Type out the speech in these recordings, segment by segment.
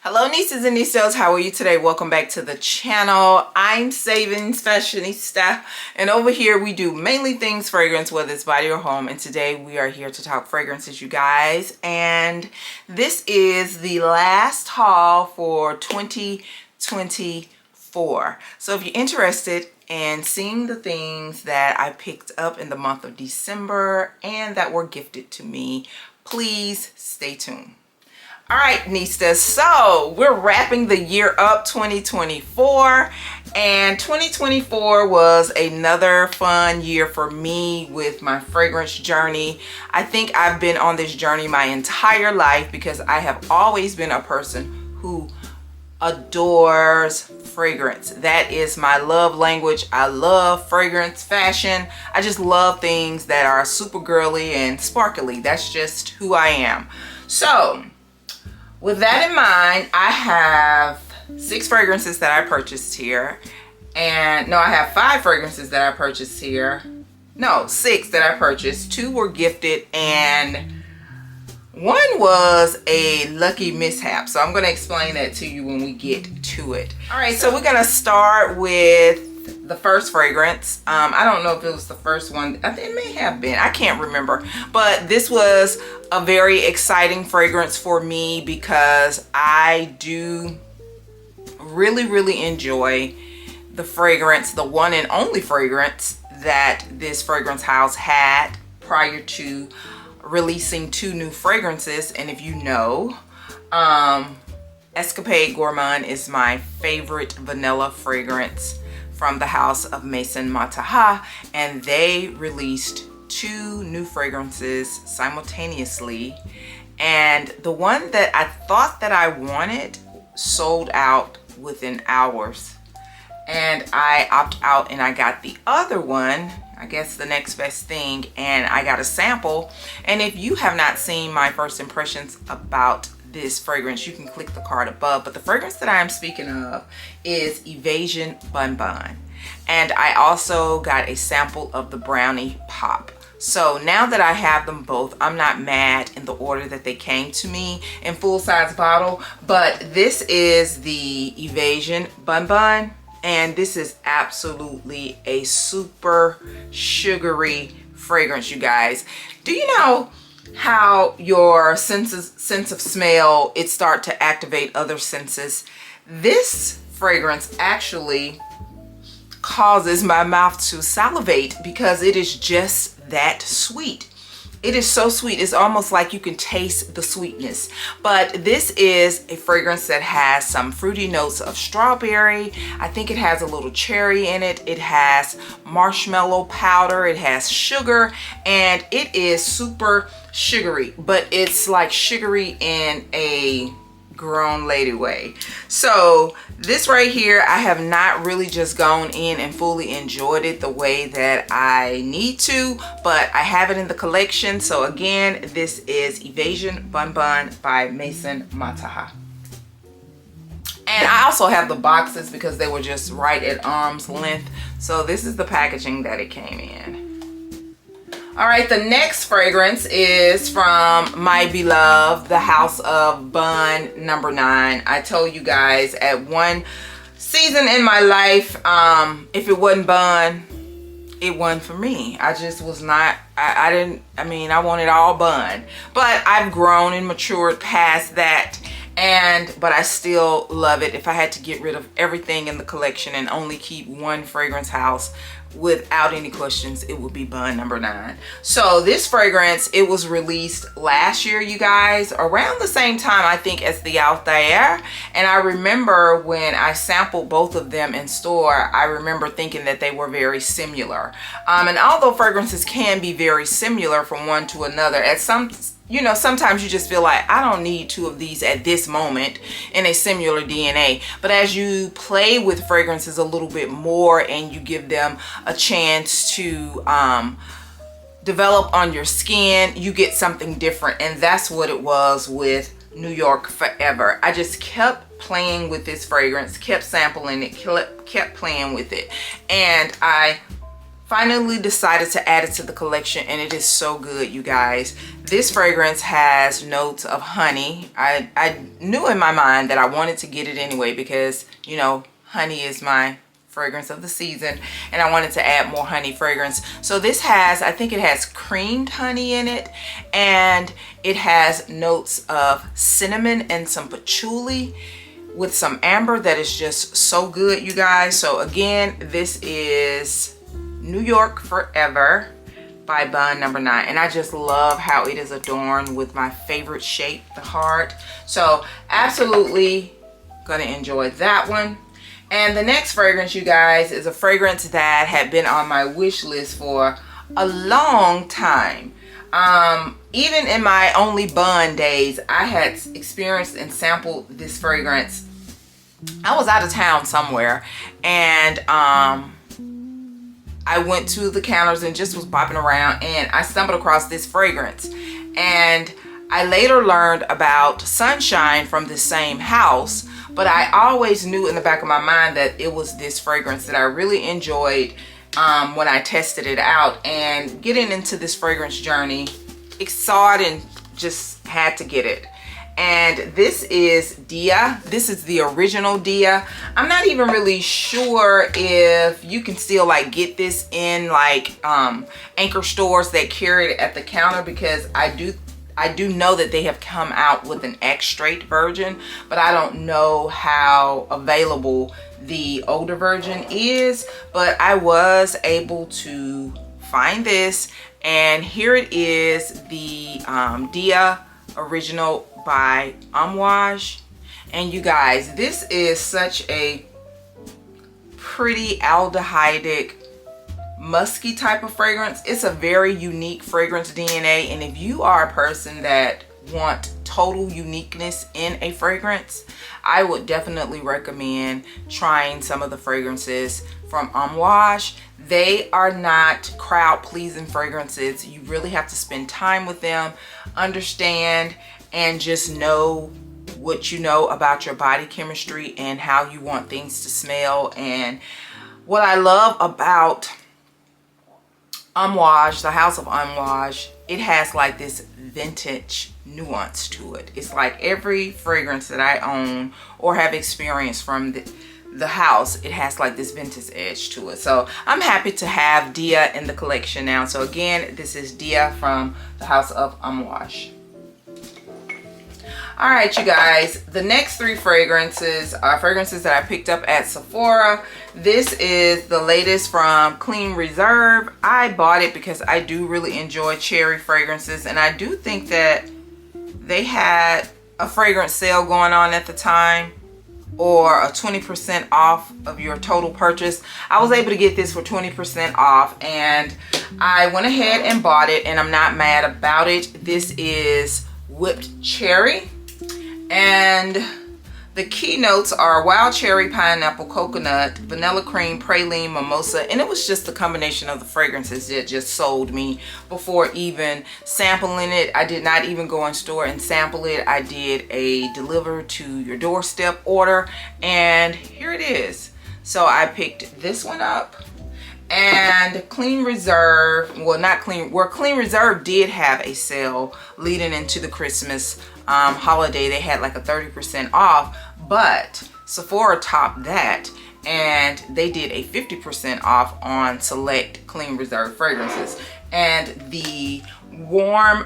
Hello Nistas and Nistas, how are you today? Welcome back to the channel. I'm SavingsFashionista, and over here we do mainly things fragrance, whether it's body or home, and today we are here to talk fragrances, you guys. And this is the last haul for 2024. So if you're interested in seeing the things that I picked up in the month of December and that were gifted to me, please stay tuned. All right, Nistas, so we're wrapping the year up, 2024, and 2024 was another fun year for me with my fragrance journey. I think I've been on this journey my entire life because I have always been a person who adores fragrance. That is my love language. I love fragrance, fashion. I just love things that are super girly and sparkly. That's just who I am. So with that in mind, I have 6 fragrances that I purchased here. And no, I have 5 fragrances that I purchased here. No, 6 that I purchased. 2 were gifted and 1 was a lucky mishap. So I'm going to explain that to you when we get to it. All right, so we're going to start with the first fragrance. I don't know if it was the first one. I think it may have been. I can't remember. But this was a very exciting fragrance for me because I do really enjoy the fragrance, the one and only fragrance that this fragrance house had prior to releasing 2 new fragrances. And if you know, Escapade Gourmand is my favorite vanilla fragrance from the house of Maison Mataha, and they released 2 new fragrances simultaneously, and the one that I thought that I wanted sold out within hours, and I opted out and I got the other one, I guess the next best thing, and I got a sample. And if you have not seen my first impressions about this fragrance, you can click the card above. But the fragrance that I am speaking of is Evasion Bun Bun, and I also got a sample of the Brownie Pop. So now that I have them both, I'm not mad in the order that they came to me in full-size bottle. But this is the Evasion Bun Bun, and this is absolutely a super sugary fragrance, you guys. Do you know how your sense of smell, it start to activate other senses? This fragrance actually causes my mouth to salivate because it is just that sweet. It is so sweet. It's almost like you can taste the sweetness. But this is a fragrance that has some fruity notes of strawberry. I think it has a little cherry in it. It has marshmallow powder. It has sugar, and it is super sugary, but it's like sugary in a grown lady way. So this right here, I have not really just gone in and fully enjoyed it the way that I need to, but I have it in the collection. So again, this is Evasion Bun Bun by Maison Mataha. And I also have the boxes because they were just right at arm's length. So this is the packaging that it came in. All right, the next fragrance is from my beloved, the House of Bun number 9. I told you guys at one season in my life, if it wasn't bun, it wasn't for me. I just was not, I wanted all bun. But I've grown and matured past that. But I still love it. If I had to get rid of everything in the collection and only keep one fragrance house, without any questions, it would be Bun number 9. So this fragrance, it was released last year, you guys, around the same time I think as the Out There. And I remember when I sampled both of them in store, I remember thinking that they were very similar. And although fragrances can be very similar from one to another, at some, you know, sometimes you just feel like I don't need 2 of these at this moment in a similar DNA. But as you play with fragrances a little bit more and you give them a chance to develop on your skin, you get something different. And that's what it was with New York Forever. I just kept playing with this fragrance, kept sampling it, kept playing with it. And I finally decided to add it to the collection, and it is so good, you guys. This fragrance has notes of honey. I knew in my mind that I wanted to get it anyway because, you know, honey is my fragrance of the season, and I wanted to add more honey fragrance. So this has, I think it has creamed honey in it, and it has notes of cinnamon and some patchouli with some amber that is just so good, you guys. So again, this is New York Forever by Bun number 9, and I just love how it is adorned with my favorite shape, the heart. So absolutely gonna enjoy that one. And the next fragrance, you guys, is a fragrance that had been on my wish list for a long time. Even in my only bun days, I had experienced and sampled this fragrance. I was out of town somewhere, and I went to the counters and just was popping around, and I stumbled across this fragrance. And I later learned about Sunshine from the same house, but I always knew in the back of my mind that it was this fragrance that I really enjoyed when I tested it out. And getting into this fragrance journey, I saw it and just had to get it. And this is Dia. This is the original Dia. I'm not even really sure if you can still like get this in like anchor stores that carry it at the counter, because I do know that they have come out with an X-straight version, but I don't know how available the older version is. But I was able to find this, and here it is, the Dia original by Amouage. And you guys, this is such a pretty aldehydic musky type of fragrance. It's a very unique fragrance DNA, and if you are a person that want total uniqueness in a fragrance, I would definitely recommend trying some of the fragrances from Amouage. They are not crowd-pleasing fragrances. You really have to spend time with them, understand, and just know what you know about your body chemistry and how you want things to smell. And what I love about Amouage, the house of Amouage, it has like this vintage nuance to it. It's like every fragrance that I own or have experienced from the house, it has like this vintage edge to it. So I'm happy to have Dia in the collection now. So again, this is Dia from the house of Amouage. All right, you guys, the next 3 fragrances are fragrances that I picked up at Sephora. This is the latest from Clean Reserve. I bought it because I do really enjoy cherry fragrances, and I do think that they had a fragrance sale going on at the time, or a 20% off of your total purchase. I was able to get this for 20% off, and I went ahead and bought it, and I'm not mad about it. This is Whipped Cherry. And the key notes are wild cherry, pineapple, coconut, vanilla cream, praline, mimosa. And it was just the combination of the fragrances that just sold me before even sampling it. I did not even go in store and sample it. I did a deliver to your doorstep order, and here it is. So I picked this one up. And Clean Reserve, well, not Clean, where Clean Reserve did have a sale leading into the Christmas holiday. They had like a 30% off, but Sephora topped that, and they did a 50% off on select Clean Reserve fragrances. And the warm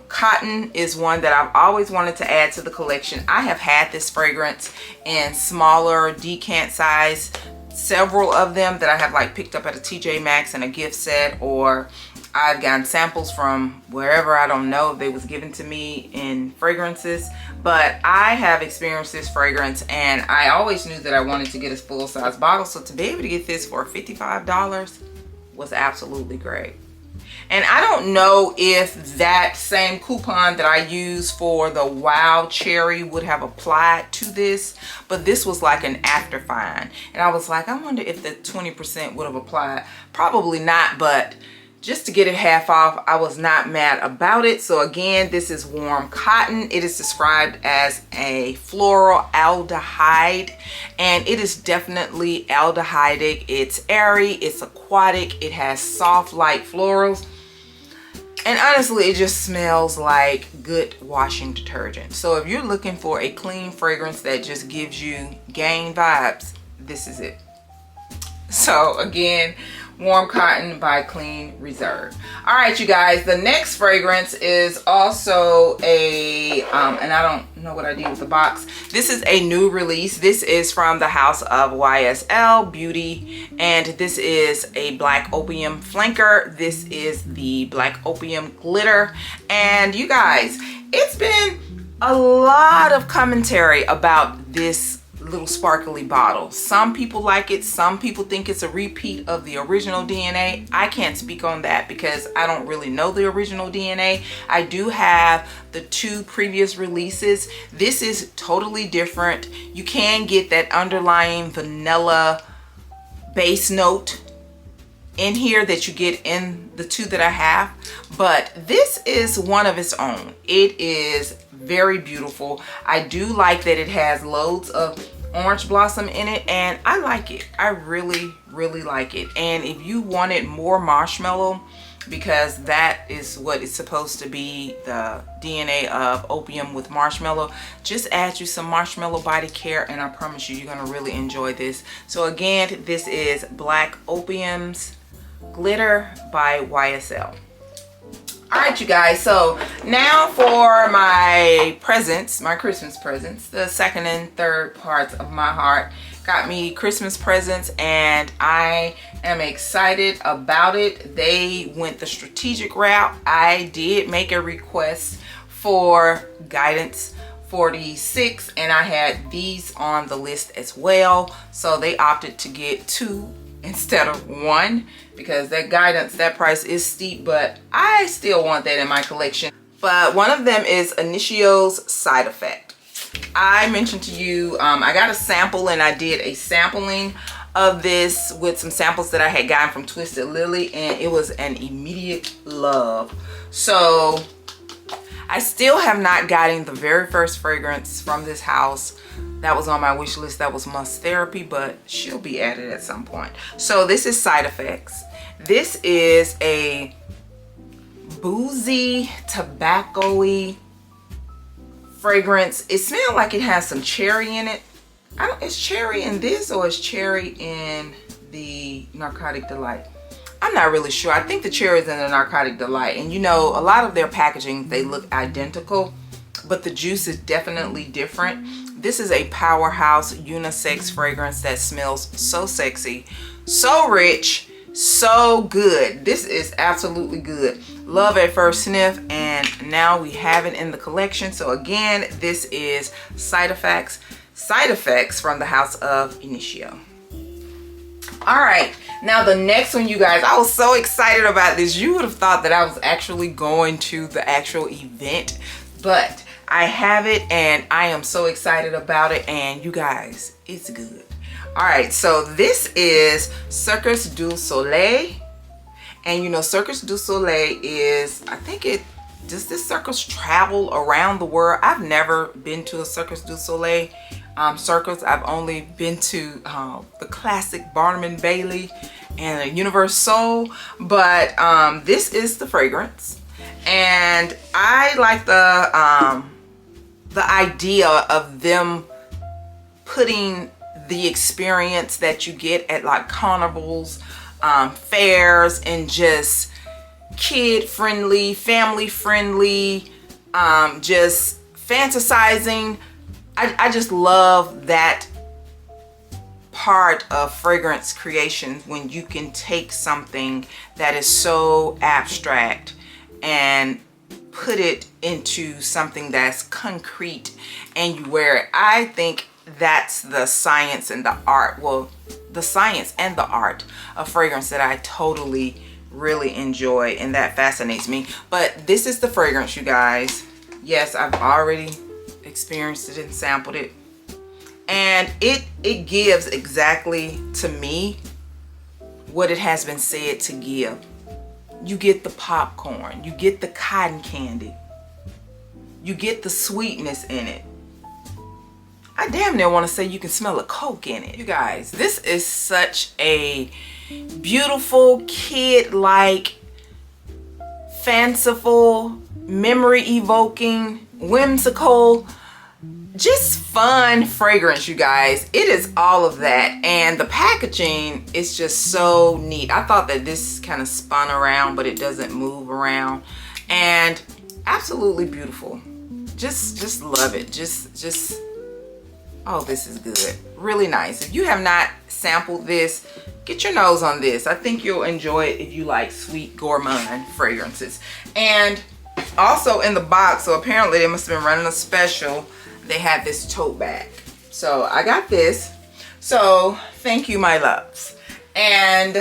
cotton is one that I've always wanted to add to the collection. I have had this fragrance in smaller decant size, several of them that I have like picked up at a TJ Maxx in a gift set, or I've gotten samples from wherever. I don't know if they was given to me in fragrances, but I have experienced this fragrance, and I always knew that I wanted to get a full size bottle. So to be able to get this for $55 was absolutely great. And I don't know if that same coupon that I used for the wild cherry would have applied to this, but this was like an after find. And I was like, I wonder if the 20% would have applied. Probably not, but just to get it half off. I was not mad about it. So again, this is warm cotton. It is described as a floral aldehyde, and it is definitely aldehydic. It's airy, it's aquatic, it has soft light florals, and honestly it just smells like good washing detergent. So if you're looking for a clean fragrance that just gives you gang vibes, this is it. So again, warm cotton by Clean Reserve. All right, you guys, the next fragrance is also a and I don't know what I did with the box. This is a new release. This is from the house of YSL Beauty, and this is a Black Opium flanker. This is the Black Opium glitter. And you guys, it's been a lot of commentary about this little sparkly bottle. Some people like it, some people think it's a repeat of the original DNA. I can't speak on that because I don't really know the original DNA. I do have the 2 previous releases. This is totally different. You can get that underlying vanilla base note in here that you get in the 2 that I have, but this is one of its own. It is very beautiful. I do like that it has loads of orange blossom in it, and I like it. I really like it. And if you wanted more marshmallow, because that is what it's supposed to be, the DNA of Opium with marshmallow, just add you some marshmallow body care, and I promise you, you're gonna really enjoy this. So again, this is Black Opium's glitter by YSL. All right, you guys, so now for my presents, my Christmas presents, the second and third parts of my heart got me Christmas presents, and I am excited about it. They went the strategic route. I did make a request for guidance 46, and I had these on the list as well, so they opted to get 2 instead of 1, because that guidance, that price is steep, but I still want that in my collection. But one of them is Initio's Side Effect. I mentioned to you, I got a sample, and I did a sampling of this with some samples that I had gotten from Twisted Lily, and it was an immediate love. So I still have not gotten the very first fragrance from this house. That was on my wish list. That was Must Therapy, but she'll be added at some point. So this is Side Effects. This is a boozy, tobacco-y fragrance. It smells like it has some cherry in it. Is cherry in this, or is cherry in the Narcotic Delight? I'm not really sure. I think the cherry is in the Narcotic Delight. And you know, a lot of their packaging, they look identical, but the juice is definitely different. This is a powerhouse unisex fragrance that smells so sexy, so rich, so good. This is absolutely good. Love at first sniff, and now we have it in the collection. So again, this is Side Effects from the house of Initio. All right, now the next one, you guys, I was so excited about this. You would have thought that I was actually going to the actual event, but I have it, and I am so excited about it, and you guys, it's good. All right, so this is Circus Du Soleil, and you know, Circus Du Soleil is, I think does this circus travel around the world? I've never been to a Circus Du Soleil circus. I've only been to the classic Barnum and Bailey and Universal, but this is the fragrance, and I like the idea of them putting the experience that you get at like carnivals, fairs, and just kid-friendly, family-friendly, just fantasizing. I just love that part of fragrance creation, when you can take something that is so abstract and put it into something that's concrete and you wear it. I think that's the science and the art, well, the science and the art of fragrance that I totally really enjoy, and that fascinates me. But this is the fragrance, you guys. Yes, I've already experienced it and sampled it, and it gives exactly, to me, what it has been said to give. you get the popcorn, you get the cotton candy, you get the sweetness in it. I damn near want to say you can smell a Coke in it. You guys, this is such a beautiful, kid-like, fanciful, memory-evoking, whimsical, just fun fragrance, you guys. It is all of that, and the packaging is just so neat. I thought that this kind of spun around, but it doesn't move around, and absolutely beautiful. Just love it. Just oh, this is good. Really nice. If you have not sampled this, get your nose on this. I think you'll enjoy it if you like sweet gourmand fragrances. And also in the box, so apparently they must have been running a special, they had this tote bag. So I got this. So thank you, my loves. And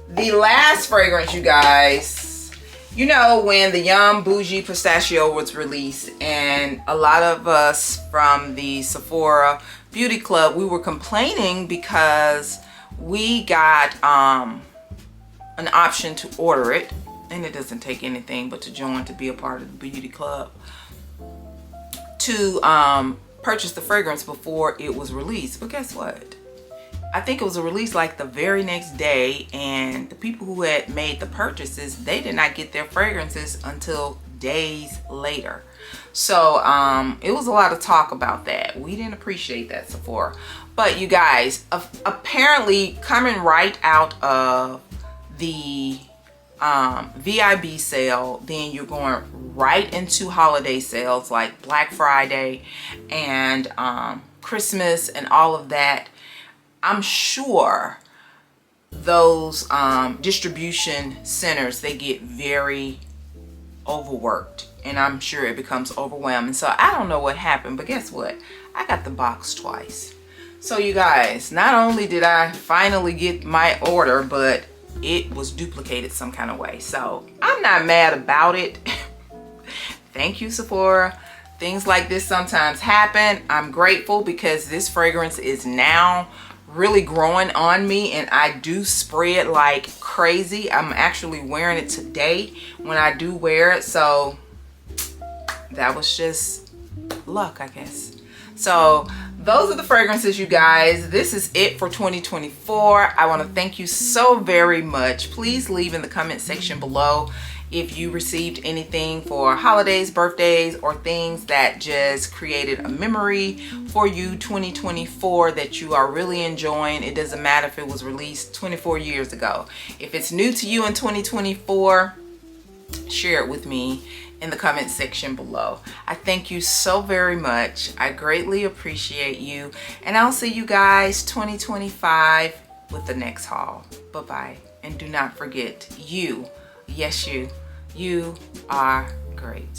the last fragrance, you guys, you know, when the Yumbi pistachio was released, and a lot of us from the Sephora Beauty Club, we were complaining because we got an option to order it, and it doesn't take anything but to join to be a part of the beauty club, to purchase the fragrance before it was released. But guess what? I think it was released like the very next day, and the people who had made the purchases, they did not get their fragrances until days later. So it was a lot of talk about that. We didn't appreciate that, Sephora. But you guys, apparently coming right out of the VIB sale, then you're going right into holiday sales like Black Friday and Christmas and all of that. I'm sure those distribution centers, they get very overworked, and I'm sure it becomes overwhelming. So I don't know what happened, but guess what? I got the box twice. So you guys, not only did I finally get my order, but it was duplicated some kind of way. So I'm not mad about it. Thank you, Sephora. Things like this sometimes happen. I'm grateful because this fragrance is now really growing on me, and I do spray it like crazy. I'm actually wearing it today when I do wear it, so that was just luck, I guess. So those are the fragrances, you guys. This is it for 2024. I want to thank you so very much. Please leave in the comment section below if you received anything for holidays, birthdays, or things that just created a memory for you 2024 that you are really enjoying. It doesn't matter if it was released 24 years ago. If it's new to you in 2024, share it with me in the comment section below. I thank you so very much. I greatly appreciate you, and I'll see you guys 2025 with the next haul. Bye-bye. And do not forget, you, yes, you are great.